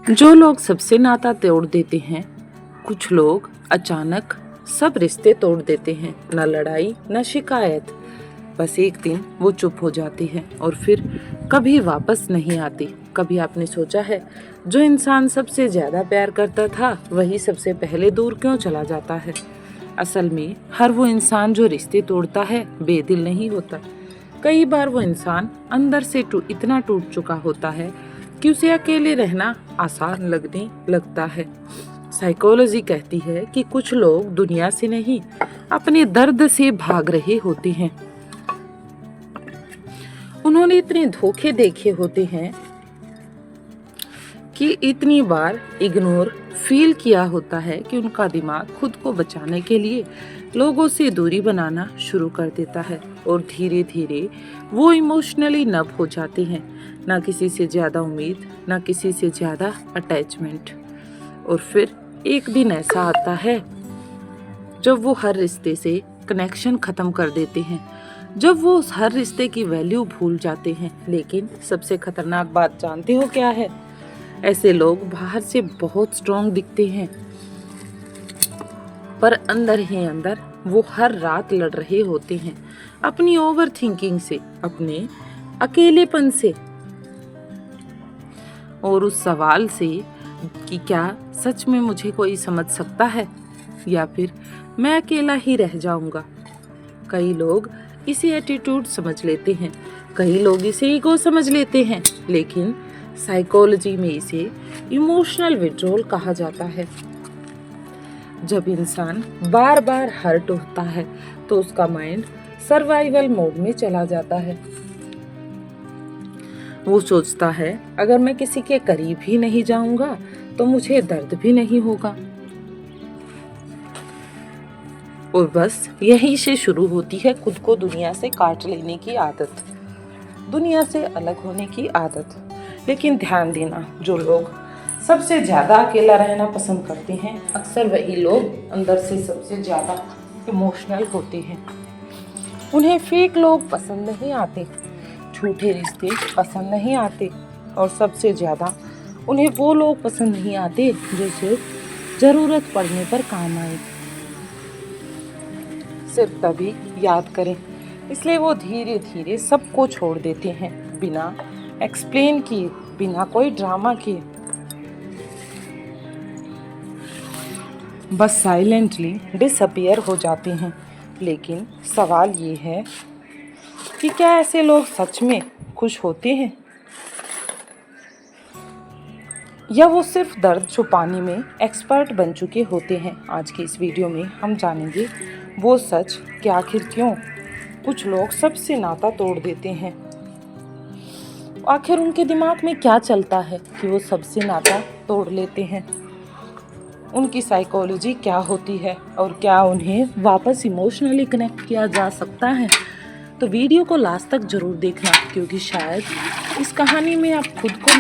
जो लोग सबसे नाता तोड़ देते हैं, कुछ लोग अचानक सब रिश्ते तोड़ देते हैं। न लड़ाई न शिकायत, बस एक दिन वो चुप हो जाती है और फिर कभी वापस नहीं आती। कभी आपने सोचा है जो इंसान सबसे ज्यादा प्यार करता था वही सबसे पहले दूर क्यों चला जाता है? असल में हर वो इंसान जो रिश्ते तोड़ता है बेदिल नहीं होता। कई बार वो इंसान अंदर से इतना टूट चुका होता है कि उसे अकेले रहना आसान लगने लगता है। साइकोलॉजी कहती है कि कुछ लोग दुनिया से नहीं, अपने दर्द से भाग रहे होते हैं। उन्होंने इतने धोखे देखे होते हैं कि इतनी बार इग्नोर फील किया होता है कि उनका दिमाग खुद को बचाने के लिए लोगों से दूरी बनाना शुरू कर देता है और धीरे धीरे वो इमोशनली नब हो जाते हैं। ना किसी से ज्यादा उम्मीद, ना किसी से ज्यादा अटैचमेंट। और फिर एक दिन ऐसा आता है जब वो हर रिश्ते से कनेक्शन खत्म कर देते हैं, जब वो हर रिश्ते की वैल्यू भूल जाते हैं। लेकिन सबसे खतरनाक बात जानते हो क्या है? ऐसे लोग बाहर से बहुत स्ट्रॉन्ग दिखते हैं, पर अंदर ही अंदर वो हर रात लड़ रहे होते हैं अपनी ओवर थिंकिंग से, अपने अकेलेपन से और उस सवाल से कि क्या सच में मुझे कोई समझ सकता है या फिर मैं अकेला ही रह जाऊंगा। कई लोग इसे एटीट्यूड समझ लेते हैं, कई लोग इसे ईगो समझ लेते हैं, लेकिन साइकोलॉजी में इसे इमोशनल विड्रॉल कहा जाता है। जब इंसान बार बार हर्ट होता है तो उसका माइंड सर्वाइवल मोड में चला जाता है। वो सोचता है अगर मैं किसी के करीब ही नहीं जाऊंगा तो मुझे दर्द भी नहीं होगा। और बस यहीं से शुरू होती है खुद को दुनिया से काट लेने की आदत, दुनिया से अलग होने की आदत। लेकिन ध्यान देना, जो लोग सबसे ज्यादा अकेला रहना पसंद करते हैं अक्सर वही लोग अंदर से सबसे ज्यादा इमोशनल होते हैं। उन्हें फेक लोग पसंद नहीं आते, झूठे रिश्ते पसंद नहीं आते और सबसे ज्यादा उन्हें वो लोग पसंद नहीं आते जो सिर्फ जरूरत पड़ने पर काम आए, सिर्फ तभी याद करें। इसलिए वो धीरे धीरे सबको छोड़ देते हैं, बिना एक्सप्लेन किए, बिना कोई ड्रामा किए। बस साइलेंटली डिसअपियर हो जाते हैं। लेकिन सवाल ये है कि क्या ऐसे लोग सच में खुश होते हैं या वो सिर्फ दर्द छुपाने में एक्सपर्ट बन चुके होते हैं? आज की इस वीडियो में हम जानेंगे वो सच कि आखिर क्यों कुछ लोग सबसे नाता तोड़ देते हैं। आखिर उनके दिमाग में क्या चलता है कि वो सबसे नाता तोड़ लेते हैं? उनकी साइकोलॉजी क्या होती है और क्या उन्हें वापस इमोशनली कनेक्ट किया जा सकता है? तो वीडियो को लास्ट तक जरूर देखना, क्योंकि शायद इस कहानी में आप खुद को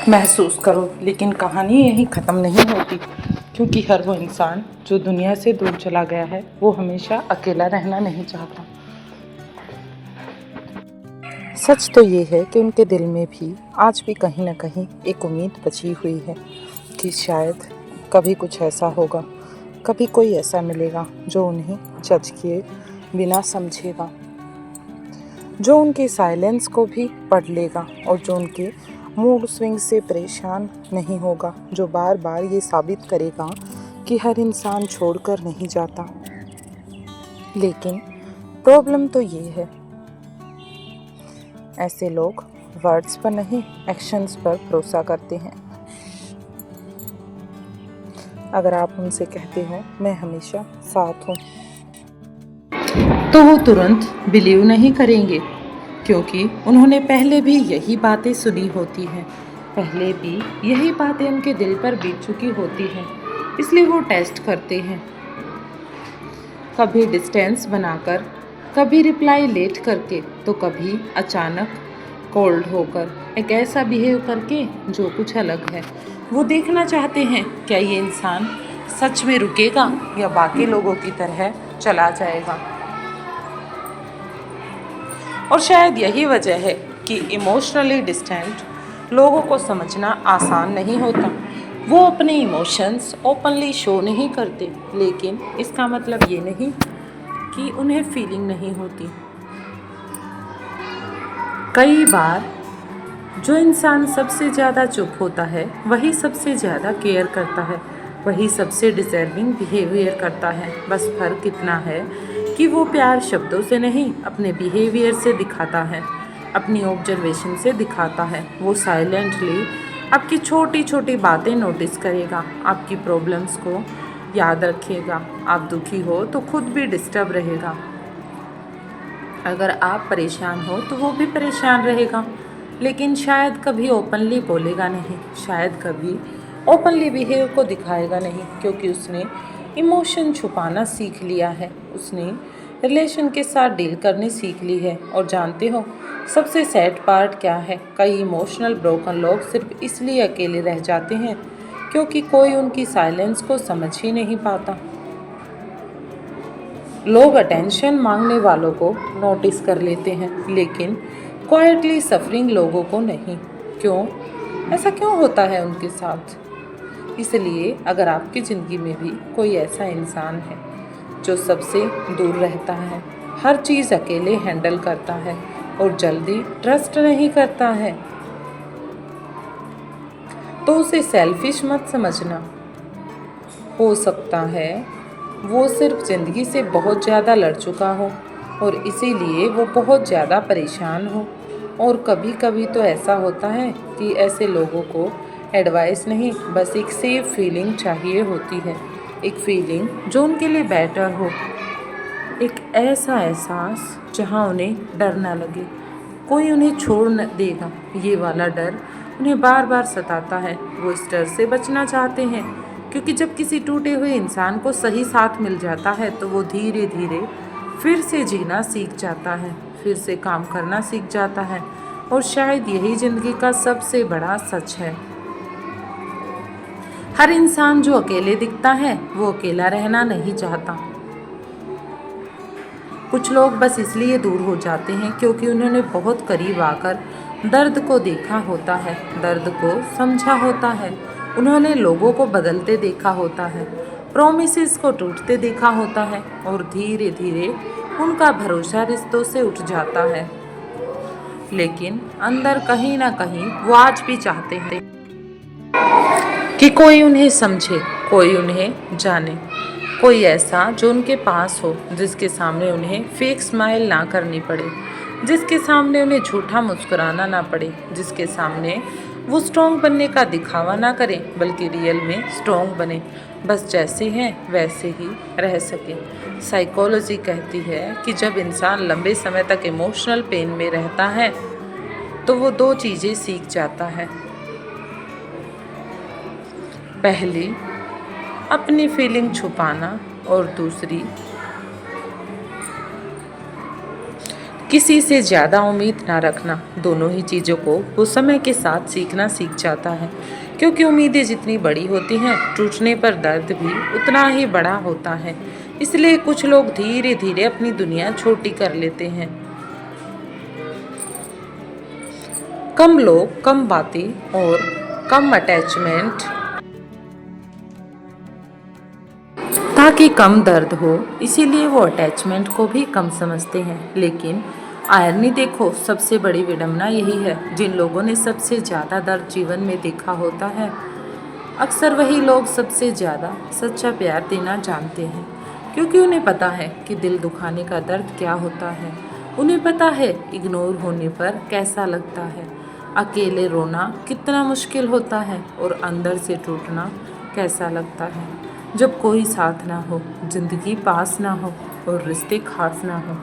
महसूस करो। लेकिन कहानी यहीं ख़त्म नहीं होती, क्योंकि हर वो इंसान जो दुनिया से दूर चला गया है वो हमेशा अकेला रहना नहीं चाहता। सच तो ये है कि उनके दिल में भी आज भी कहीं ना कहीं एक उम्मीद बची हुई है कि शायद कभी कुछ ऐसा होगा, कभी कोई ऐसा मिलेगा जो उन्हें जज किए बिना समझेगा, जो उनके साइलेंस को भी पढ़ लेगा और जो उनके मूड स्विंग से परेशान नहीं होगा, जो बार बार ये साबित करेगा कि हर इंसान छोड़कर नहीं जाता। लेकिन प्रॉब्लम तो ये है, ऐसे लोग वर्ड्स पर नहीं एक्शंस पर भरोसा करते हैं। अगर आप उनसे कहते हो मैं हमेशा साथ हूँ, तो वो तुरंत बिलीव नहीं करेंगे, क्योंकि उन्होंने पहले भी यही बातें सुनी होती हैं, पहले भी यही बातें उनके दिल पर बीत चुकी होती हैं। इसलिए वो टेस्ट करते हैं, कभी डिस्टेंस बनाकर, कभी रिप्लाई लेट करके, तो कभी अचानक कोल्ड होकर, एक ऐसा बिहेव करके जो कुछ अलग है। वो देखना चाहते हैं क्या ये इंसान सच में रुकेगा या बाकी लोगों की तरह चला जाएगा। और शायद यही वजह है कि इमोशनली डिस्टेंट लोगों को समझना आसान नहीं होता। वो अपने इमोशंस ओपनली शो नहीं करते, लेकिन इसका मतलब ये नहीं कि उन्हें फीलिंग नहीं होती। कई बार जो इंसान सबसे ज़्यादा चुप होता है वही सबसे ज़्यादा केयर करता है, वही सबसे डिज़र्विंग बिहेवियर करता है। बस फ़र्क इतना है कि वो प्यार शब्दों से नहीं, अपने बिहेवियर से दिखाता है, अपनी ऑब्जर्वेशन से दिखाता है। वो साइलेंटली आपकी छोटी छोटी बातें नोटिस करेगा, आपकी प्रॉब्लम्स को याद रखेगा। आप दुखी हो तो खुद भी डिस्टर्ब रहेगा, अगर आप परेशान हो तो वो भी परेशान रहेगा, लेकिन शायद कभी ओपनली बोलेगा नहीं, शायद कभी ओपनली बिहेव को दिखाएगा नहीं, क्योंकि उसने इमोशन छुपाना सीख लिया है, उसने रिलेशन के साथ डील करनी सीख ली है। और जानते हो सबसे सैड पार्ट क्या है? कई इमोशनल ब्रोकन लोग सिर्फ इसलिए अकेले रह जाते हैं क्योंकि कोई उनकी साइलेंस को समझ ही नहीं पाता। लोग अटेंशन मांगने वालों को नोटिस कर लेते हैं, लेकिन क्वाइटली सफरिंग लोगों को नहीं। क्यों? ऐसा क्यों होता है उनके साथ? इसलिए अगर आपकी ज़िंदगी में भी कोई ऐसा इंसान है जो सबसे दूर रहता है, हर चीज़ अकेले हैंडल करता है और जल्दी ट्रस्ट नहीं करता है, तो उसे सेल्फिश मत समझना। हो सकता है वो सिर्फ ज़िंदगी से बहुत ज़्यादा लड़ चुका हो और इसीलिए वो बहुत ज़्यादा परेशान हो। और कभी कभी तो ऐसा होता है कि ऐसे लोगों को एडवाइस नहीं, बस एक सेफ फीलिंग चाहिए होती है, एक फीलिंग जो उनके लिए बेटर हो, एक ऐसा एहसास जहाँ उन्हें डर ना लगे, कोई उन्हें छोड़ न देगा। ये वाला डर उन्हें बार बार सताता है। वो इस डर से बचना चाहते हैं, क्योंकि जब किसी टूटे हुए इंसान को सही साथ मिल जाता है तो वो धीरे धीरे फिर से जीना सीख जाता है, फिर से काम करना सीख जाता है। और शायद यही ज़िंदगी का सबसे बड़ा सच है। हर इंसान जो अकेले दिखता है वो अकेला रहना नहीं चाहता। कुछ लोग बस इसलिए दूर हो जाते हैं क्योंकि उन्होंने बहुत करीब आकर दर्द को देखा होता है, दर्द को समझा होता है, उन्होंने लोगों को बदलते देखा होता है, प्रोमिसेस को टूटते देखा होता है, और धीरे धीरे उनका भरोसा रिश्तों से उठ जाता है। लेकिन अंदर कहीं ना कहीं वो आज भी चाहते हैं कि कोई उन्हें समझे, कोई उन्हें जाने, कोई ऐसा जो उनके पास हो, जिसके सामने उन्हें फेक स्माइल ना करनी पड़े, जिसके सामने उन्हें झूठा मुस्कुराना ना पड़े, जिसके सामने वो स्ट्रॉन्ग बनने का दिखावा ना करें, बल्कि रियल में स्ट्रॉन्ग बने, बस जैसे हैं वैसे ही रह सके। साइकोलॉजी कहती है कि जब इंसान लंबे समय तक इमोशनल पेन में रहता है तो वो दो चीज़ें सीख जाता है। पहली, अपनी फीलिंग छुपाना, और दूसरी, किसी से ज़्यादा उम्मीद ना रखना। दोनों ही चीज़ों को वो समय के साथ सीखना सीख जाता है, क्योंकि उम्मीदें जितनी बड़ी होती हैं टूटने पर दर्द भी उतना ही बड़ा होता है। इसलिए कुछ लोग धीरे धीरे अपनी दुनिया छोटी कर लेते हैं। कम लोग, कम बातें और कम अटैचमेंट, ताकि कम दर्द हो, इसीलिए वो अटैचमेंट को भी कम समझते हैं। लेकिन आयरनी देखो, सबसे बड़ी विडंबना यही है, जिन लोगों ने सबसे ज़्यादा दर्द जीवन में देखा होता है, अक्सर वही लोग सबसे ज़्यादा सच्चा प्यार देना जानते हैं, क्योंकि उन्हें पता है कि दिल दुखाने का दर्द क्या होता है, उन्हें पता है इग्नोर होने पर कैसा लगता है, अकेले रोना कितना मुश्किल होता है, और अंदर से टूटना कैसा लगता है जब कोई साथ ना हो, जिंदगी पास ना हो और रिश्ते खास ना हो,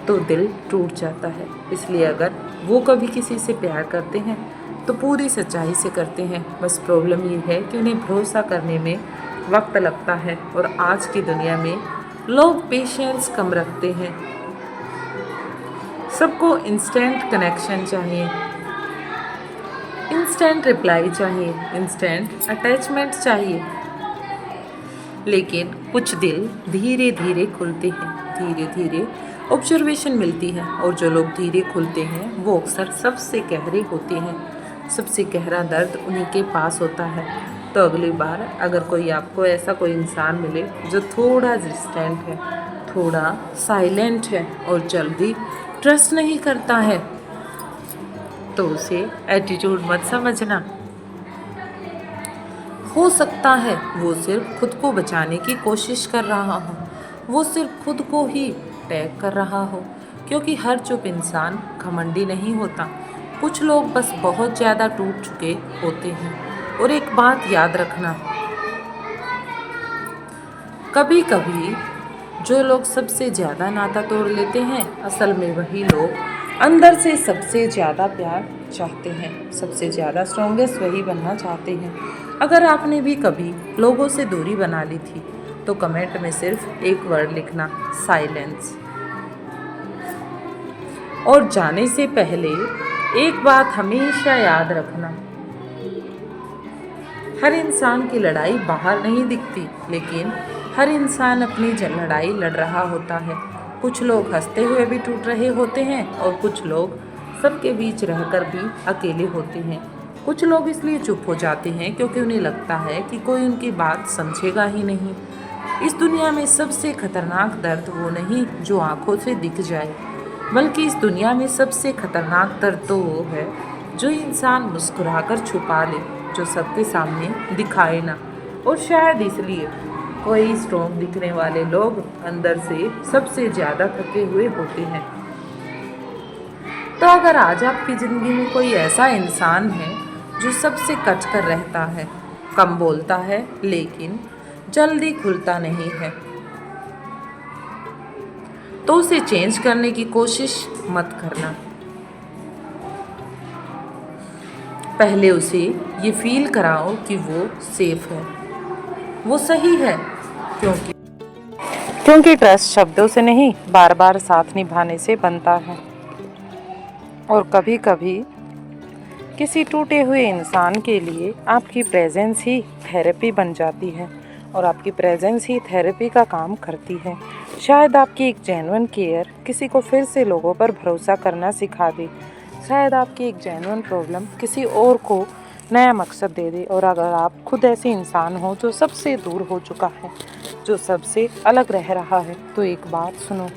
तो दिल टूट जाता है। इसलिए अगर वो कभी किसी से प्यार करते हैं तो पूरी सच्चाई से करते हैं। बस प्रॉब्लम ये है कि उन्हें भरोसा करने में वक्त लगता है, और आज की दुनिया में लोग पेशेंस कम रखते हैं। सबको इंस्टेंट कनेक्शन चाहिए, इंस्टेंट रिप्लाई चाहिए, इंस्टेंट अटैचमेंट चाहिए। लेकिन कुछ दिल धीरे धीरे खुलते हैं, धीरे धीरे ऑब्जर्वेशन मिलती है, और जो लोग धीरे खुलते हैं वो अक्सर सबसे गहरे होते हैं, सबसे गहरा दर्द उन्हीं के पास होता है। तो अगली बार अगर कोई आपको ऐसा कोई इंसान मिले जो थोड़ा डिस्टेंट है, थोड़ा साइलेंट है और जल्दी ट्रस्ट नहीं करता है, तो उसे एटीट्यूड मत समझना। हो सकता है वो सिर्फ खुद को बचाने की कोशिश कर रहा हो, वो सिर्फ खुद को ही टैग कर रहा हो, क्योंकि हर चुप इंसान घमंडी नहीं होता। कुछ लोग बस बहुत ज़्यादा टूट चुके होते हैं। और एक बात याद रखना, कभी कभी जो लोग सबसे ज़्यादा नाता तोड़ लेते हैं, असल में वही लोग अंदर से सबसे ज़्यादा प्यार चाहते हैं, सबसे ज़्यादा स्ट्रॉन्गेस्ट वही बनना चाहते हैं। अगर आपने भी कभी लोगों से दूरी बना ली थी तो कमेंट में सिर्फ एक वर्ड लिखना, साइलेंस। और जाने से पहले एक बात हमेशा याद रखना, हर इंसान की लड़ाई बाहर नहीं दिखती, लेकिन हर इंसान अपनी लड़ाई लड़ रहा होता है। कुछ लोग हंसते हुए भी टूट रहे होते हैं और कुछ लोग सबके बीच रहकर भी अकेले होते हैं। कुछ लोग इसलिए चुप हो जाते हैं क्योंकि उन्हें लगता है कि कोई उनकी बात समझेगा ही नहीं। इस दुनिया में सबसे खतरनाक दर्द वो नहीं जो आंखों से दिख जाए, बल्कि इस दुनिया में सबसे खतरनाक दर्द तो वो है जो इंसान मुस्कुराकर छुपा ले, जो सबके सामने दिखाए ना। और शायद इसलिए कोई स्ट्रॉन्ग दिखने वाले लोग अंदर से सबसे ज़्यादा थके हुए होते हैं। तो अगर आज आपकी ज़िंदगी में कोई ऐसा इंसान है जो सबसे कट कर रहता है, कम बोलता है लेकिन जल्दी खुलता नहीं है, तो उसे चेंज करने की कोशिश मत करना। पहले उसे ये फील कराओ कि वो सेफ है, वो सही है, क्योंकि ट्रस्ट शब्दों से नहीं, बार बार साथ निभाने से बनता है। और कभी कभी किसी टूटे हुए इंसान के लिए आपकी प्रेजेंस ही थेरेपी बन जाती है और आपकी प्रेजेंस ही थेरेपी का काम करती है। शायद आपकी एक जेन्युइन केयर किसी को फिर से लोगों पर भरोसा करना सिखा दे। शायद आपकी एक जेन्युइन प्रॉब्लम किसी और को नया मकसद दे दे। और अगर आप खुद ऐसे इंसान हो जो सबसे दूर हो चुका है, जो सबसे अलग रह रहा है, तो एक बात सुनो,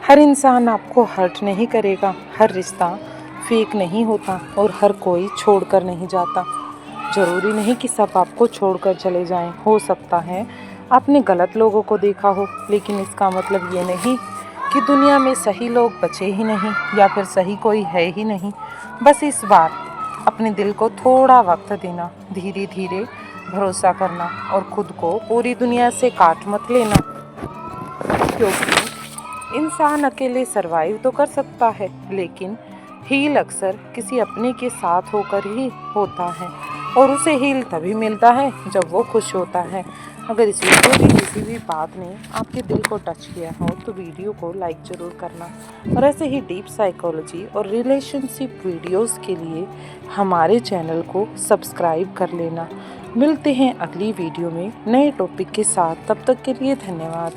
हर इंसान आपको हर्ट नहीं करेगा, हर रिश्ता फेक नहीं होता और हर कोई छोड़कर नहीं जाता। ज़रूरी नहीं कि सब आपको छोड़कर चले जाएं। हो सकता है आपने गलत लोगों को देखा हो, लेकिन इसका मतलब ये नहीं कि दुनिया में सही लोग बचे ही नहीं या फिर सही कोई है ही नहीं। बस इस बार अपने दिल को थोड़ा वक्त देना, धीरे धीरे भरोसा करना और खुद को पूरी दुनिया से काट मत लेना, क्योंकि इंसान अकेले सरवाइव तो कर सकता है, लेकिन हील अक्सर किसी अपने के साथ होकर ही होता है और उसे हील तभी मिलता है जब वो खुश होता है। अगर इस वीडियो की किसी भी बात ने आपके दिल को टच किया हो तो वीडियो को लाइक ज़रूर करना और ऐसे ही डीप साइकोलॉजी और रिलेशनशिप वीडियोस के लिए हमारे चैनल को सब्सक्राइब कर लेना। मिलते हैं अगली वीडियो में नए टॉपिक के साथ, तब तक के लिए धन्यवाद।